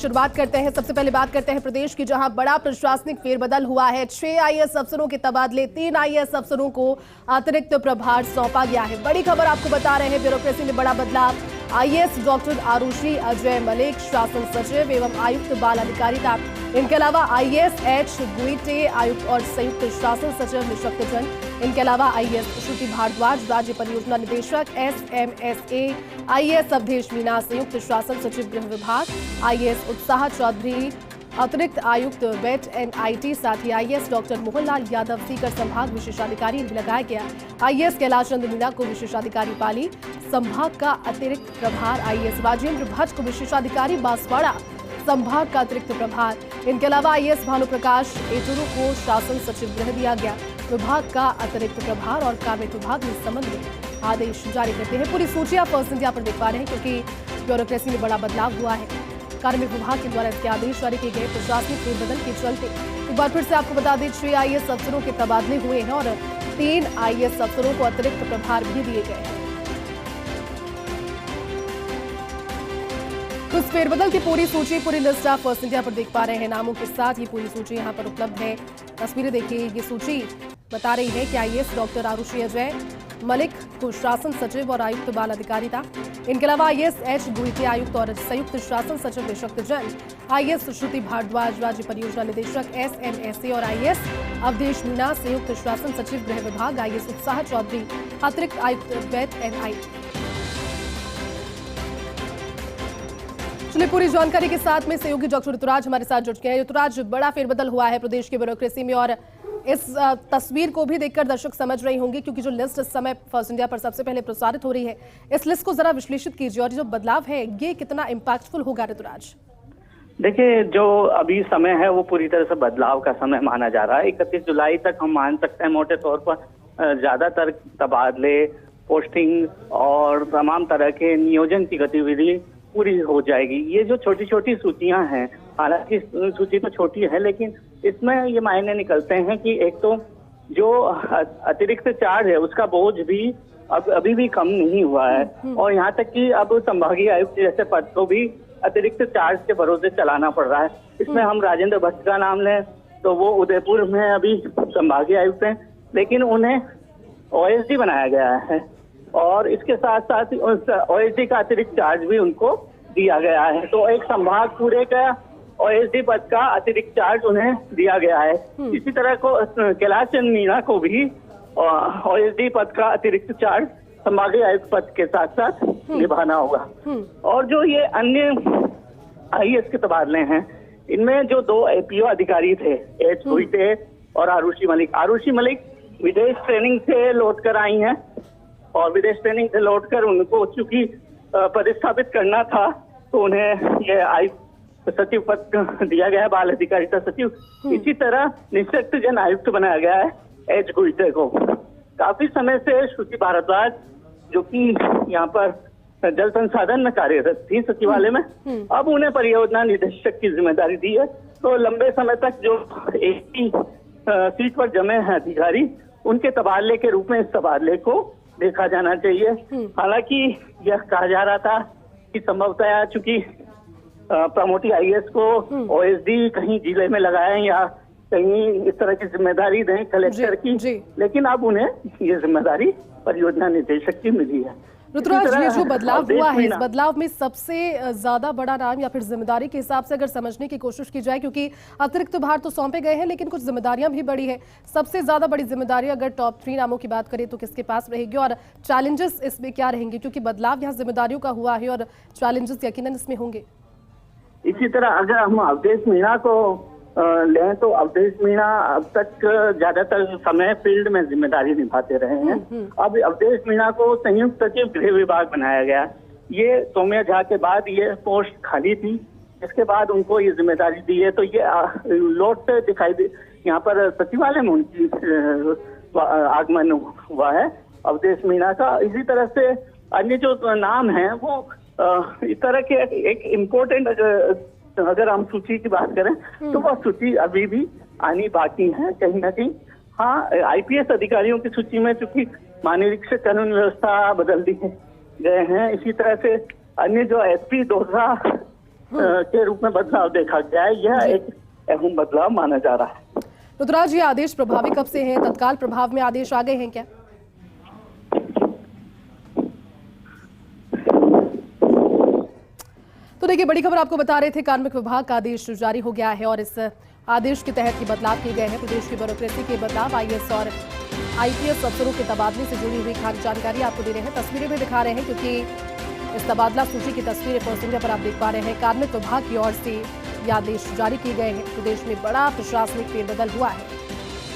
शुरुआत करते हैं। सबसे पहले बात करते हैं प्रदेश की, जहां बड़ा प्रशासनिक फेरबदल हुआ है। 6 आईएएस अफसरों के तबादले, 3 आईएएस अफसरों को अतिरिक्त प्रभार सौंपा गया है। बड़ी खबर आपको बता रहे हैं, ब्यूरोक्रेसी में बड़ा बदलाव। आईएएस डॉक्टर आरुषि अजय मलिक शासन सचिव एवं आयुक्त बाल अधिकारिता, इनके अलावा आईएएस एच गुईटे आयुक्त और संयुक्त शासन सचिव निशक्तजन, इनके अलावा आईएएस श्रुति भारद्वाज राज्य परियोजना निदेशक SMSA, आईएएस अवधेश मीना संयुक्त शासन सचिव गृह विभाग, आईएएस उत्साह चौधरी अतिरिक्त आयुक्त वेट एंड IT, साथ ही आईएएस डॉक्टर मोहनलाल यादव सीकर संभाग विशेषाधिकारी लगाया गया। आईएएस कैलाश चंद्र मीना को विशेषाधिकारी पाली संभाग का अतिरिक्त प्रभार, आईएएस राजेंद्र भट्ट को विशेषाधिकारी बांसवाड़ा संभाग का अतिरिक्त प्रभार, इनके अलावा आईएएस भानुप्रकाश एटुरु को शासन सचिव गृह दिया गया। विभाग का अतिरिक्त प्रभार और कार्य विभाग में संबंधित आदेश जारी करते हैं। पूरी सूची आप फर्स्ट इंडिया पर देख पा रहे हैं, क्योंकि ब्यूरोक्रेसी में बड़ा बदलाव हुआ है। कार्मिक विभाग के द्वारा इसके आदेश जारी किए गए। प्रशासनिक फेरबदल के चलते एक बार फिर से आपको बता दें, 6 आईएएस अफसरों के तबादले हुए हैं और 3 आईएएस अफसरों को अतिरिक्त प्रभार भी दिए गए हैं। उस फेरबदल की पूरी सूची, पूरी लिस्ट आप फर्स्ट इंडिया पर देख पा रहे हैं नामों के साथ। ये पूरी सूची यहाँ पर उपलब्ध है। तस्वीरें देखिए, ये सूची बता रही है कि आईएएस डॉक्टर आरुषि अजय मलिक को शासन सचिव और आयुक्त बाल अधिकारिता, इनके अलावा आईएएस एच गुईटे आयुक्त और संयुक्त शासन सचिव निशक्तजन, आईएएस श्रुति भारद्वाज राज्य परियोजना निदेशक SMSA और आईएएस अवधेश मीना संयुक्त शासन सचिव गृह विभाग, आईएएस उत्साह चौधरी अतिरिक्त आयुक्त वेट एंड IT। चलिए, पूरी जानकारी के साथ में सहयोगी डॉक्टर ऋतुराज हमारे साथ जुड़ गए हैं। ऋतुराज, बड़ा फेरबदल हुआ है प्रदेश की ब्यूरोक्रेसी में और इस तस्वीर को भी देखकर दर्शक समझ रहे होंगे, क्योंकि जो लिस्ट इस समय फर्स्ट इंडिया पर सबसे पहले प्रसारित हो रही है, इस लिस्ट को जरा विश्लेषित कीजिए और जो बदलाव है ये कितना इम्पैक्टफुल होगा। ऋतुराज, देखिए, जो अभी समय है वो पूरी तरह से बदलाव का समय माना जा रहा है। 31 जुलाई तक हम मान सकते हैं मोटे तौर पर ज्यादातर तबादले, पोस्टिंग और तमाम तरह के नियोजन की गतिविधि पूरी हो जाएगी। ये जो छोटी छोटी सूचियां हैं, हालांकि सूची तो छोटी है, लेकिन इसमें ये मायने निकलते हैं कि एक तो जो अतिरिक्त चार्ज है उसका बोझ भी अभी भी कम नहीं हुआ है, और यहाँ तक कि अब संभागीय आयुक्त जैसे पद को भी अतिरिक्त चार्ज के भरोसे चलाना पड़ रहा है। इसमें हम राजेंद्र भट्ट का नाम लें तो वो उदयपुर में अभी संभागीय आयुक्त हैं, लेकिन उन्हें OSD बनाया गया है और इसके साथ साथ OSD का अतिरिक्त चार्ज भी उनको दिया गया है। तो एक संभाग पूरे का OSD पद का अतिरिक्त चार्ज उन्हें दिया गया है। इसी तरह को कैलाश चंद्र मीना को भी OSD पद का अतिरिक्त चार्ज संभागीय आयुक्त पद के साथ साथ निभाना होगा। और जो ये अन्य आईएएस के तबादले हैं, इनमें जो 2 APO अधिकारी थे, एच गुईटे और आरुषि मलिक विदेश ट्रेनिंग से लौट कर आई हैं और विदेश ट्रेनिंग से लौटकर उनको चूंकि पदस्थापित करना था तो उन्हें ये आयुक्त सचिव पद दिया गया है, बाल अधिकारिता सचिव। इसी तरह निशक्तजन आयुक्त बनाया गया है एच गुईटे को। काफी समय से श्रुति भारद्वाज, जो कि यहाँ पर जल संसाधन में कार्यरत थी सचिवालय में, अब उन्हें परियोजना निदेशक की जिम्मेदारी दी है। तो लंबे समय तक जो एक ही सीट पर जमे हैं अधिकारी, उनके तबादले के रूप में इस तबादले को देखा जाना चाहिए। हालांकि यह कहा जा रहा था कि संभवतः चूंकि प्रमोटी आईएएस को OSD कहीं जिले में लगाएं या कहीं इस तरह की जिम्मेदारी दें कलेक्टर की, लेकिन अब उन्हें ये जिम्मेदारी परियोजना निदेशक की मिली है। ऋतुराज, ये जो बदलाव हुआ है, इस बदलाव में सबसे ज्यादा बड़ा नाम या फिर जिम्मेदारी के हिसाब से अगर समझने की कोशिश की जाए, क्योंकि अतिरिक्त भार तो सौंपे गए हैं लेकिन कुछ जिम्मेदारियां भी बड़ी है, सबसे ज्यादा बड़ी जिम्मेदारी अगर टॉप 3 नामों की बात करें तो किसके पास रहेगी और चैलेंजेस इसमें क्या रहेंगे, क्योंकि बदलाव यहाँ जिम्मेदारियों का हुआ है और चैलेंजेस यकीनन इसमें होंगे। इसी तरह अगर हम अवधेश मीना को लें तो अवधेश मीना अब तक ज्यादातर समय फील्ड में जिम्मेदारी निभाते रहे हैं। अब अवधेश मीना को संयुक्त सचिव गृह विभाग बनाया गया। ये सौम्या झा के बाद ये पोस्ट खाली थी, इसके बाद उनको ये जिम्मेदारी दी है। तो ये लौट से दिखाई दे, यहाँ पर सचिवालय में उनकी आगमन हुआ है अवधेश मीना का। इसी तरह से अन्य जो नाम है वो इस तरह के एक इम्पोर्टेंट, अगर हम सूची की बात करें तो वह सूची अभी भी आनी बाकी है कहीं ना कहीं। हाँ, आईपीएस अधिकारियों की सूची में चूंकि महानिरीक्षक कानून व्यवस्था बदल दी गए हैं, इसी तरह से अन्य जो एसपी दोहरा के रूप में बदलाव देखा गया है। यह एक अहम बदलाव माना जा रहा है। ऋतुराज, ये आदेश प्रभावी कब से हैं? तत्काल प्रभाव में आदेश आ गए हैं क्या? तो देखिए, बड़ी खबर आपको बता रहे थे, कार्मिक विभाग का आदेश जारी हो गया है और इस आदेश के तहत ये बदलाव किए गए हैं। प्रदेश की ब्यूरोक्रेसी के बदलाव, आईएएस और आईपीएस अफसरों के तबादले से जुड़ी हुई खास जानकारी आपको दे रहे हैं। तस्वीरें भी दिखा रहे हैं क्योंकि इस तबादला सूची की तस्वीरें फर्स्ट इंडिया पर आप देख पा रहे हैं। कार्मिक विभाग की ओर से ये आदेश जारी किए गए हैं। प्रदेश में बड़ा प्रशासनिक फेरबदल हुआ है।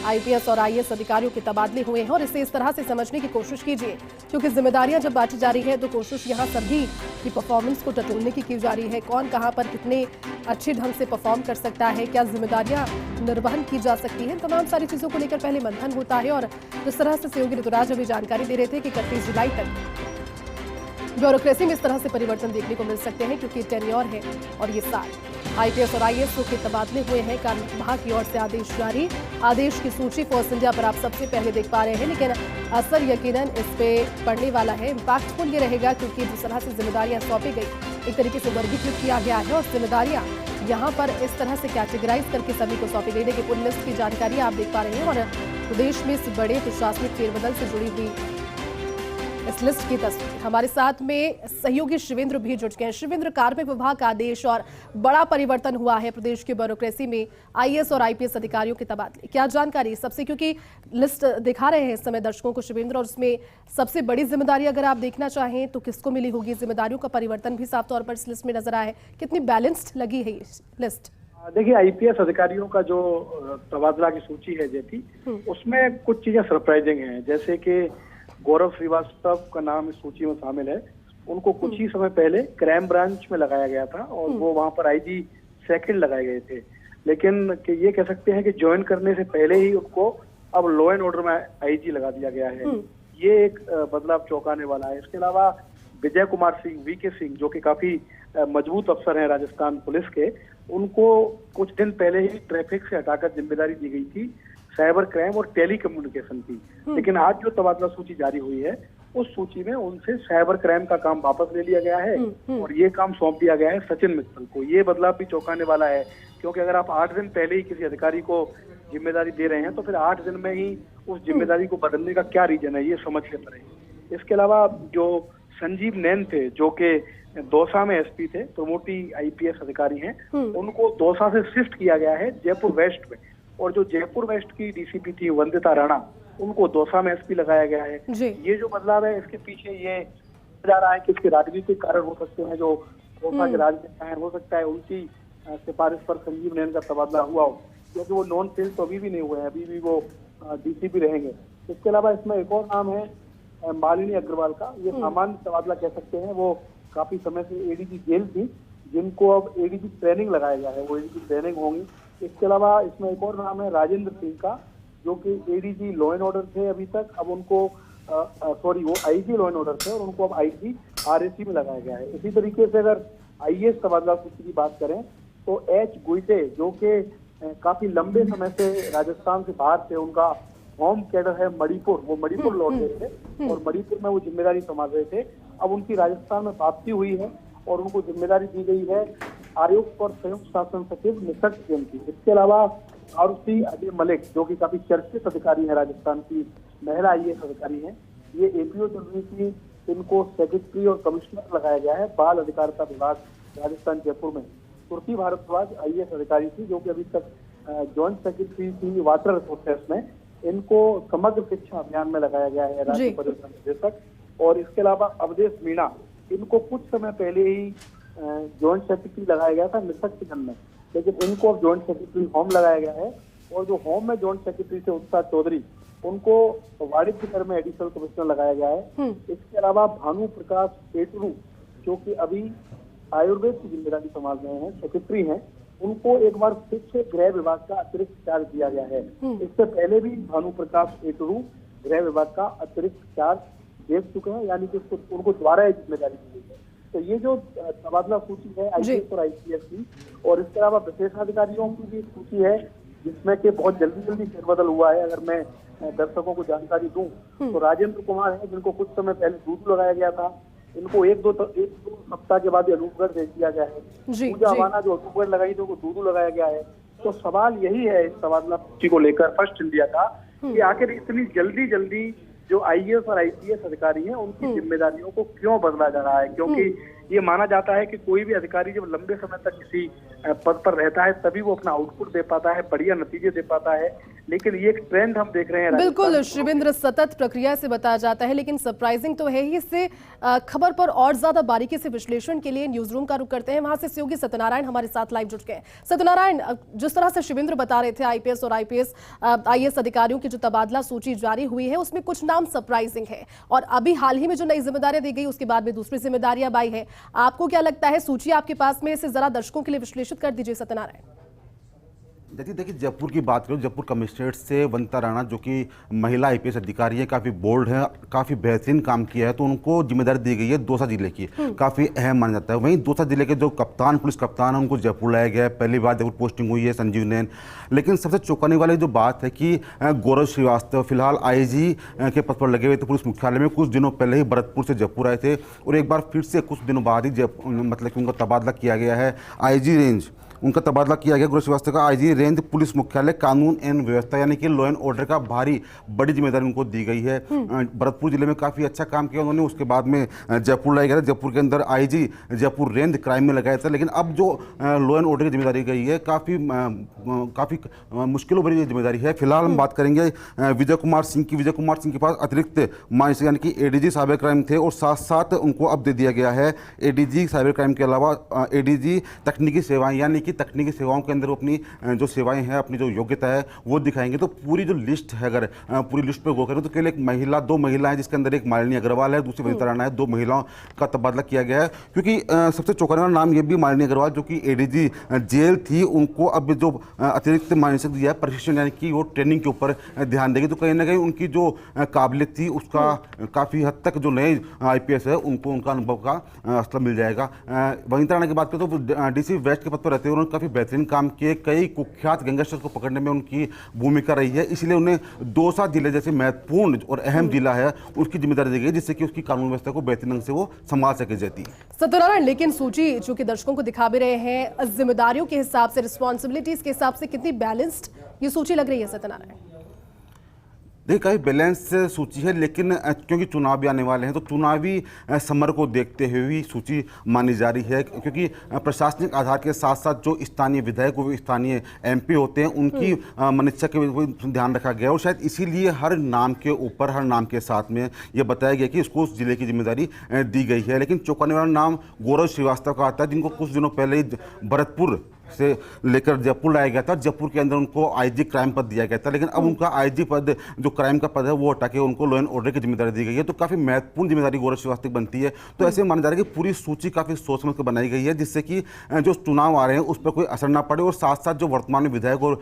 आईपीएस और आईएएस अधिकारियों के तबादले हुए हैं और इसे इस तरह से समझने की कोशिश कीजिए, क्योंकि जिम्मेदारियां जब बांटी जा रही है तो कोशिश यहां सभी की परफॉर्मेंस को टटोलने की जा रही है। कौन कहां पर कितने अच्छे ढंग से परफॉर्म कर सकता है, क्या जिम्मेदारियां निर्वहन की जा सकती हैं, तमाम सारी चीजों को लेकर पहले मंथन होता है। और जिस तरह से सहयोगी ऋतुराज अभी जानकारी दे रहे थे कि 31 जुलाई तक ब्यूरोक्रेसी में इस तरह से परिवर्तन देखने को मिल सकते हैं, क्योंकि टेन्योर है और ये साल आईपीएस और आईएएस के तबादले हुए हैं। कार्मिक विभाग की ओर से आदेश जारी। आदेश की सूची फर्स्ट इंडिया पर आप सबसे पहले देख पा रहे हैं, लेकिन असर यकीनन इस पे पड़ने वाला है। इम्पैक्टफुल ये रहेगा क्योंकि जिस तरह से जिम्मेदारियां सौंपी गई, एक तरीके से वर्गीकृत किया गया है और जिम्मेदारियां यहाँ पर इस तरह से कैटेगराइज करके सभी को सौंपी गई। देखिए, पूरी लिस्ट की जानकारी आप देख पा रहे हैं और प्रदेश में इस बड़े प्रशासनिक फेरबदल से जुड़ी हुई इस लिस्ट की तस्वीर। हमारे साथ में सहयोगी शिवेंद्र भी जुट गए हैं। शिवेंद्र, कार्मिक विभाग का आदेश और बड़ा परिवर्तन हुआ है प्रदेश की ब्यूरोक्रेसी में, आईएएस और आईपीएस अधिकारियों के तबादले, क्या जानकारी सबसे, क्योंकि लिस्ट दिखा रहे हैं इस समय दर्शकों को शिवेंद्र, और उसमें सबसे बड़ी जिम्मेदारी अगर आप देखना चाहें तो किसको मिली होगी? जिम्मेदारियों का परिवर्तन भी साफ तौर पर इस लिस्ट में नजर आया है। कितनी बैलेंस्ड लगी है ये लिस्ट? देखिए, आईपीएस अधिकारियों का जो तबादला की सूची है जेठी, उसमें कुछ चीजें सरप्राइजिंग हैं। जैसे कि गौरव श्रीवास्तव का नाम इस सूची में शामिल है। उनको कुछ ही समय पहले क्राइम ब्रांच में लगाया गया था और वो वहां पर आईजी सेकंड लगाए गए थे, लेकिन ये कह सकते हैं कि ज्वाइन करने से पहले ही उनको अब लॉ एंड ऑर्डर में आईजी लगा दिया गया है। ये एक बदलाव चौंकाने वाला है। इसके अलावा विजय कुमार सिंह, वीके सिंह, जो कि काफी मजबूत अफसर हैं राजस्थान पुलिस के, उनको कुछ दिन पहले ही ट्रैफिक से हटाकर जिम्मेदारी दी गई थी साइबर क्राइम और टेली कम्युनिकेशन की। लेकिन आज जो तबादला सूची जारी हुई है, उस सूची में उनसे साइबर क्राइम का काम वापस ले लिया गया है और ये काम सौंप दिया गया है सचिन मित्तल को। ये बदलाव भी चौंकाने वाला है, क्योंकि अगर आप 8 दिन पहले ही किसी अधिकारी को जिम्मेदारी दे रहे हैं तो फिर 8 दिन में ही उस जिम्मेदारी को बदलने का क्या रीजन है, ये समझ के पड़े। इसके अलावा जो संजीव नैन थे, जो कि दौसा में एसपी थे, प्रमोटी आईपीएस अधिकारी हैं, उनको दौसा से शिफ्ट किया गया है जयपुर वेस्ट में। और जो जयपुर वेस्ट की डीसीपी थी वंदिता राणा, उनको दौसा में एसपी लगाया गया है। ये जो बदलाव है, इसके पीछे ये जा रहा है कि इसके राजनीतिक कारण हो सकते हैं। जो दौसा के राजनीतिक कारण हो सकता है, उनकी सिफारिश पर संजीव नैन का तबादला हुआ हो, क्योंकि वो नॉन सेल तो अभी भी नहीं हुए हैं, अभी भी वो डीसीपी रहेंगे। इसके अलावा इसमें एक और नाम है मालिनी अग्रवाल का। ये सामान्य तबादला कह सकते हैं। वो काफी समय से एडीजी जेल थी, जिनको अब एडीजी ट्रेनिंग लगाया गया है, वो एडीजी ट्रेनिंग होंगी। इसके अलावा इसमें एक और नाम है राजेंद्र सिंह का, जो कि एडीजी लॉ एंड ऑर्डर थे अभी तक। अब उनको वो आईजी लॉ एंड ऑर्डर थे और उनको अब आईजी आरएसी में लगाया गया है। इसी तरीके से अगर आईएएस तबादला सूची की बात करें तो एच गुइटे, जो कि काफी लंबे समय से राजस्थान से बाहर थे, उनका होम कैडर है मणिपुर, वो मणिपुर लौट गए थे और मणिपुर में वो जिम्मेदारी संभाल रहे थे। अब उनकी राजस्थान में वापसी हुई है और उनको जिम्मेदारी दी गई है आयुक्त और संयुक्त शासन सचिव निसर्ग सिंह की। इसके अलावा आरुषि अजय मलिक, जो कि काफी चर्चित अधिकारी है, राजस्थान की महिला आईएएस अधिकारी हैं, ये एपीओ चल रही थी, इनको सेक्रेटरी और कमिश्नर लगाया गया है बाल अधिकारिता विभाग राजस्थान जयपुर में। श्रुति भारद्वाज आईएएस अधिकारी थी, जो कि अभी तक जॉइंट सेक्रेटरी थी वाटर रिसोर्सेस में, इनको समग्र शिक्षा अभियान में लगाया गया है राज्य परियोजना निदेशक। और इसके अलावा अवधेश मीणा, इनको कुछ समय पहले ही जॉइंट सेक्रेटरी लगाया गया था निसर्ग सिंह में, लेकिन इनको अब जॉइंट सेक्रेटरी होम लगाया गया है। और जो होम में जॉइंट सेक्रेटरी थे उत्साह चौधरी, उनको वाणिज्य कर में एडिशनल कमिश्नर लगाया गया है। इसके अलावा भानु प्रकाश एटरू, जो कि अभी आयुर्वेद की जिम्मेदारी संभाल रहे हैं, सेक्रेटरी हैं, उनको एक बार फिर से गृह विभाग का अतिरिक्त चार्ज दिया गया है। इससे पहले भी भानु प्रकाश एटरू गृह विभाग का अतिरिक्त चार्ज दे चुके हैं, यानी कि उनको दोबारा ये जिम्मेदारी दी गई है। तो ये जो तबादला सूची है आईपीएस और आईपीएस की, और इसके अलावा विशेषाधिकारियों की भी सूची है, जिसमें कि बहुत जल्दी फेरबदल हुआ है। अगर मैं दर्शकों को जानकारी दूं तो राजेंद्र कुमार है, जिनको कुछ समय पहले दूध लगाया गया था, इनको एक दो सप्ताह के बाद अनूपगढ़ भेज दिया गया है। जी, पूजा जी। अवाना जो अनूपगढ़ लगाई थी उनको दूदू लगाया गया है। तो सवाल यही है इस तबादला सूची को लेकर फर्स्ट इंडिया का कि आखिर इतनी जल्दी जो आईएएस और आईपीएस अधिकारी हैं उनकी जिम्मेदारियों को क्यों बदला जा रहा है, क्योंकि ये माना जाता है कि कोई भी अधिकारी जब लंबे समय तक किसी पद पर रहता है तभी वो अपना आउटपुट दे पाता है, बढ़िया नतीजे दे पाता है। लेकिन ये एक ट्रेंड हम देख रहे हैं। बिल्कुल शिवेंद्र, सतत प्रक्रिया से बताया जाता है, लेकिन सरप्राइजिंग तो है ही। इससे खबर पर और ज्यादा बारीकी से विश्लेषण के लिए न्यूज रूम का रुख करते हैं। वहां से सहयोगी सत्यनारायण हमारे साथ लाइव जुट गए। सत्यनारायण, जिस तरह से शिवेंद्र बता रहे थे आईपीएस और आईएएस अधिकारियों की जो तबादला सूची जारी हुई है उसमें कुछ नाम सरप्राइजिंग है, और अभी हाल ही में जो नई जिम्मेदारियां दी गई उसके बाद में दूसरी जिम्मेदारियां आई है। आपको क्या लगता है? सूची आपके पास में, इसे जरा दर्शकों के लिए विश्लेषित कर दीजिए सत्यनारायण। देखिए जयपुर की बात करूँ, जयपुर कमिश्नरेट से वनिता राणा जो कि महिला आईपीएस अधिकारी है, काफ़ी बोल्ड है, काफ़ी बेहतरीन काम किया है, तो उनको जिम्मेदारी दी गई है दौसा जिले की, काफ़ी अहम माना जाता है। वहीं दौसा जिले के जो कप्तान, पुलिस कप्तान है, उनको जयपुर लाया गया है। पहली बार जयपुर पोस्टिंग हुई है संजीव नैन। लेकिन सबसे चौंकाने वाली जो बात है कि गौरव श्रीवास्तव फिलहाल आईजी के पद पर लगे हुए थे पुलिस मुख्यालय में। कुछ दिनों पहले ही भरतपुर से जयपुर आए थे और एक बार फिर से कुछ दिनों बाद ही मतलब कि उनका तबादला किया गया है। आईजी रेंज उनका तबादला किया गया गौरव श्रीवास्तव का। आईजी रेंज पुलिस मुख्यालय कानून एवं व्यवस्था यानी कि लॉ एंड ऑर्डर का बड़ी जिम्मेदारी उनको दी गई है। भरतपुर जिले में काफ़ी अच्छा काम किया उन्होंने। उसके बाद में जयपुर लाया गया था। जयपुर के अंदर आईजी जयपुर रेंज क्राइम में लगाया था। लेकिन अब जो लॉ एंड ऑर्डर की जिम्मेदारी गई है काफ़ी मुश्किलों भरी जिम्मेदारी है। फिलहाल हम बात करेंगे विजय कुमार सिंह की। विजय कुमार सिंह के पास अतिरिक्त मानसिक यानी कि एडीजी साइबर क्राइम थे और साथ साथ उनको अब दे दिया गया है एडीजी साइबर क्राइम के अलावा एडीजी तकनीकी सेवाएं, यानी कि तकनीकी सेवाओं के अंदर वो अपनी जो सेवाएं हैं, अपनी जो योग्यता है वो दिखाएंगे। तो पूरी जो लिस्ट है, अगर पूरी लिस्ट पे गो करें तो केवल एक महिला, दो महिला हैं, जिसके अंदर एक मालिनी अग्रवाल है, दूसरी वनिता राणा है। दो महिलाओं का तबादला किया गया है, क्योंकि सबसे चौंकाने वाला नाम ये भी मालिनी अग्रवाल जो कि एडीजी जेल थी, उनको अब जो अतिरिक्त मानसिक दिया है प्रशिक्षण, यानी कि वो ट्रेनिंग के ऊपर ध्यान देगी। तो कहीं ना कहीं उनकी जो काबिलियत थी उसका काफ़ी हद तक जो नए आईपीएस है उनको उनका अनुभव का असला मिल जाएगा। वनिता राणा की बात करें तो डीसी वेस्ट के पद पर रहते हुए उन्होंने काफ़ी बेहतरीन काम किए। कई कुख्यात गैंगस्टर्स को पकड़ने में उनकी भूमिका रही है, इसलिए उन्हें दौसा जिले जैसे महत्वपूर्ण और अहम जिला है उसकी जिम्मेदारी दी गई, जिससे कि उसकी कानून व्यवस्था को बेहतरीन ढंग से वो संभाल सके। जाती सत्यनारायण, लेकिन सूची जो कि दर्शकों को दिखा भी रहे हैं, जिम्मेदारियों के हिसाब से, रिस्पॉन्सिबिलिटीज के हिसाब से कितनी बैलेंस्ड ये सूची लग रही है सत्यनारायण? देखिए काफ़ी बैलेंस सूची है, लेकिन क्योंकि चुनाव भी आने वाले हैं तो चुनावी समर को देखते हुए सूची मानी जा रही है। क्योंकि प्रशासनिक आधार के साथ साथ जो स्थानीय विधायक व स्थानीय एमपी होते हैं उनकी मनीषा के ध्यान रखा गया, और शायद इसीलिए हर नाम के ऊपर, हर नाम के साथ में ये बताया गया कि उसको उस जिले की जिम्मेदारी दी गई है। लेकिन चौंकाने वाला नाम गौरव श्रीवास्तव का आता है, जिनको कुछ दिनों पहले ही भरतपुर से लेकर जयपुर लाया गया था। जयपुर के अंदर उनको आईजी क्राइम पद दिया गया था, लेकिन अब उनका आईजी पद, जो क्राइम का पद है, वो हटा के उनको लॉ एंड ऑर्डर की जिम्मेदारी दी गई है। तो काफ़ी महत्वपूर्ण जिम्मेदारी गौरव श्रीवास्तव बनती है। तो ऐसे माना जा रहा है कि पूरी सूची काफ़ी सोच समझ कर बनाई गई है, जिससे कि जो चुनाव आ रहे हैं उस पर कोई असर ना पड़े, और साथ साथ जो वर्तमान में विधायक और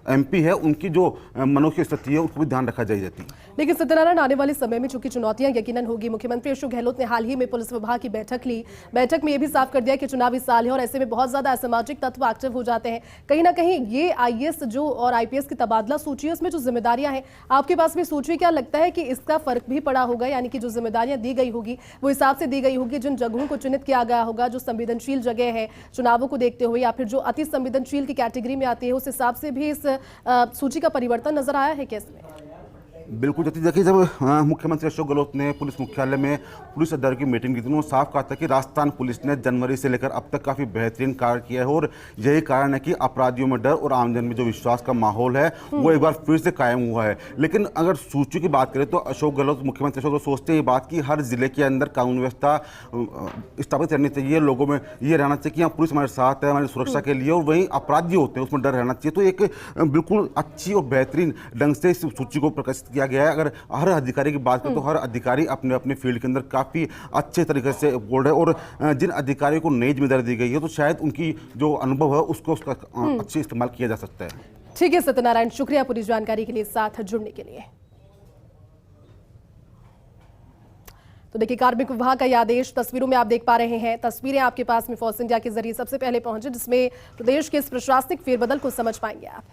एमपी है उनकी जो मनोज स्थिति है उसको भी ध्यान रखा जाती है। लेकिन सत्यनारायण, आने वाले समय में चूंकि चुनौतियां यकीनन होगी, मुख्यमंत्री अशोक गहलोत ने हाल ही में पुलिस विभाग की बैठक ली। बैठक में यह भी साफ कर दिया कि चुनावी साल है और ऐसे में बहुत ज्यादा असामाजिक तत्व एक्टिव हो जाते हैं। कहीं ना कहीं ये आईएएस जो और आईपीएस की तबादला सूची है उसमें जो जिम्मेदारियां हैं, आपके पास भी सूची, क्या लगता है कि इसका फर्क भी पड़ा होगा? यानी कि जो जिम्मेदारियां दी गई होगी वो हिसाब से दी गई होगी, जिन जगहों को चिन्हित किया गया होगा, जो संवेदनशील जगह है चुनावों को देखते हुए, या फिर जो अति संवेदनशील की कैटेगरी में आती है, उस हिसाब से भी इस सूची का परिवर्तन नजर आया है क्या इसमें? बिल्कुल जति, देखिए जब मुख्यमंत्री अशोक गहलोत ने पुलिस मुख्यालय में पुलिस अधिकारियों की मीटिंग की थी, उन्होंने साफ कहा था कि राजस्थान पुलिस ने जनवरी से लेकर अब तक काफ़ी बेहतरीन कार्य किया है, और यही कारण है कि अपराधियों में डर और आमजन में जो विश्वास का माहौल है वो एक बार फिर से कायम हुआ है। लेकिन अगर सूची की बात करें तो अशोक गहलोत, मुख्यमंत्री अशोक गहलोत सोचते हैं ये बात कि हर जिले के अंदर कानून व्यवस्था स्थापित करनी चाहिए, लोगों में ये रहना चाहिए कि यहाँ पुलिस हमारे साथ है, हमारी सुरक्षा के लिए, और वहीं अपराधी होते हैं उसमें डर रहना चाहिए। तो एक बिल्कुल अच्छी और बेहतरीन ढंग से इस सूची को प्रकाशित किया गया है। अगर हर अधिकारी की बात करें तो हर अधिकारी अपने अपने फील्ड के अंदर काफ़ी अच्छे तरीके से बोल्ड है, और जिन अधिकारियों को नई जिम्मेदारी दी गई है तो शायद उनकी जो अनुभव है उसका अच्छे इस्तेमाल किया जा सकता है। ठीक है सत्यनारायण, शुक्रिया पूरी जानकारी के लिए, साथ जुड़ने के लिए। तो देखिए, कार्मिक विभाग का यह आदेश तस्वीरों में आप देख पा रहे हैं। तस्वीरें आपके पास में फोर्स इंडिया के जरिए सबसे पहले पहुंचे, जिसमें प्रदेश के इस प्रशासनिक फेरबदल को समझ पाएंगे आप।